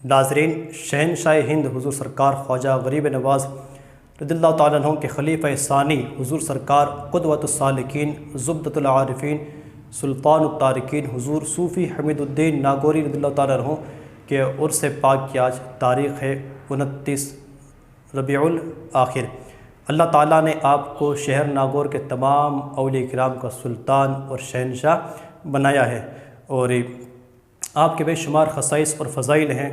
ناظرین، شہنشاہ ہند حضور سرکار خواجہ غریب نواز رضی اللہ تعالیٰ عنہ کے خلیفہ ثانی حضور سرکار قدوۃ السالکین زبدۃ العارفین سلطان الطارقین حضور صوفی ہمیدالدین ناگوری رضی اللہ تعالیٰ عنہ کے عرس پاک کی آج تاریخ ہے 29 ربیع الآخر۔ اللہ تعالیٰ نے آپ کو شہر ناگور کے تمام اولیاء کرام کا سلطان اور شہنشاہ بنایا ہے، اور آپ کے بے شمار خصائص اور فضائل ہیں،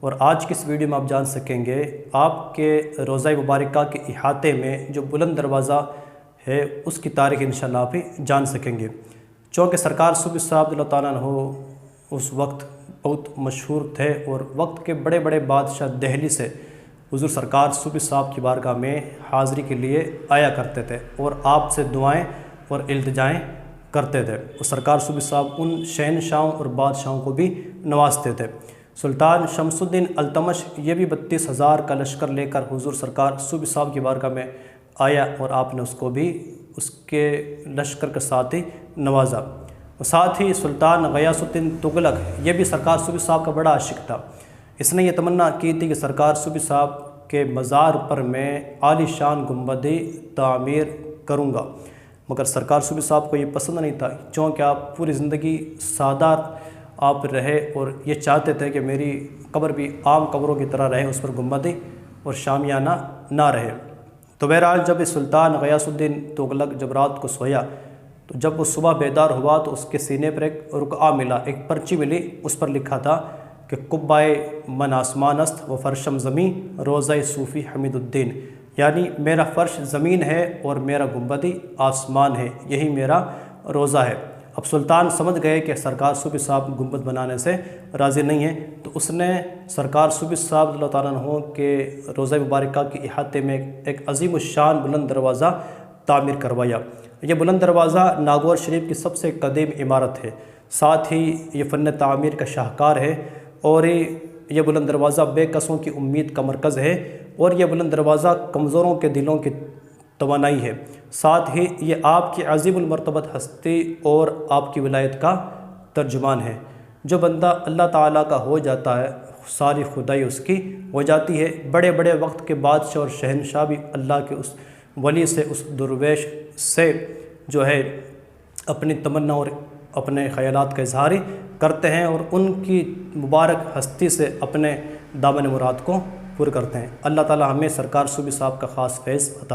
اور آج کی اس ویڈیو میں آپ جان سکیں گے آپ کے روضہ مبارکہ کے احاطے میں جو بلند دروازہ ہے اس کی تاریخ انشاءاللہ آپ جان سکیں گے۔ چونکہ سرکار صوفی صاحب اللہ تعالیٰ عنہ اس وقت بہت مشہور تھے، اور وقت کے بڑے بڑے بادشاہ دہلی سے حضور سرکار صوفی صاحب کی بارگاہ میں حاضری کے لیے آیا کرتے تھے اور آپ سے دعائیں اور التجائیں کرتے تھے، اور سرکار صوفی صاحب ان شہنشاہوں اور بادشاہوں کو بھی نوازتے تھے۔ سلطان شمس الدین التمش یہ بھی 32,000 کا لشکر لے کر حضور سرکار صوفی صاحب کی بارگاہ میں آیا، اور آپ نے اس کو بھی اس کے لشکر کے ساتھ ہی نوازا۔ ساتھ ہی سلطان غیاث الدین تغلق یہ بھی سرکار صوفی صاحب کا بڑا عاشق تھا۔ اس نے یہ تمنا کی تھی کہ سرکار صوفی صاحب کے مزار پر میں عالی شان گنبدی تعمیر کروں گا، مگر سرکار صوفی صاحب کو یہ پسند نہیں تھا، چونکہ آپ پوری زندگی سادہ آپ رہے اور یہ چاہتے تھے کہ میری قبر بھی عام قبروں کی طرح رہے، اس پر گنبدی اور شامیانہ نہ رہے۔ تو بہرحال جب سلطان غیاث الدین تغلق جب رات کو سویا، تو جب وہ صبح بیدار ہوا تو اس کے سینے پر ایک رقعہ ملا، ایک پرچی ملی، اس پر لکھا تھا کہ قبائے من آسمان است و فرشم زمین روضہ صوفی ہمیدالدین، یعنی میرا فرش زمین ہے اور میرا گنبدی آسمان ہے، یہی میرا روضہ ہے۔ اب سلطان سمجھ گئے کہ سرکار صوفی صاحب گنبد بنانے سے راضی نہیں ہیں، تو اس نے سرکار صوفی صاحب اللہ تعالیٰ عنہ کے روضہ مبارکہ کے احاطے میں ایک عظیم الشان بلند دروازہ تعمیر کروایا۔ یہ بلند دروازہ ناگور شریف کی سب سے قدیم عمارت ہے، ساتھ ہی یہ فن تعمیر کا شاہکار ہے، اور یہ بلند دروازہ بے کسوں کی امید کا مرکز ہے، اور یہ بلند دروازہ کمزوروں کے دلوں کی توانائی ہے، ساتھ ہی یہ آپ کی عظیم المرتبت ہستی اور آپ کی ولایت کا ترجمان ہے۔ جو بندہ اللہ تعالیٰ کا ہو جاتا ہے ساری خدائی اس کی ہو جاتی ہے۔ بڑے بڑے وقت کے بادشاہ اور شہنشاہ بھی اللہ کے اس ولی سے، اس درویش سے جو ہے اپنی تمنا اور اپنے خیالات کا اظہار کرتے ہیں، اور ان کی مبارک ہستی سے اپنے دامن مراد کو پر کرتے ہیں۔ اللہ تعالیٰ ہمیں سرکار صوفی صاحب کا خاص فیض عطا فرمائے۔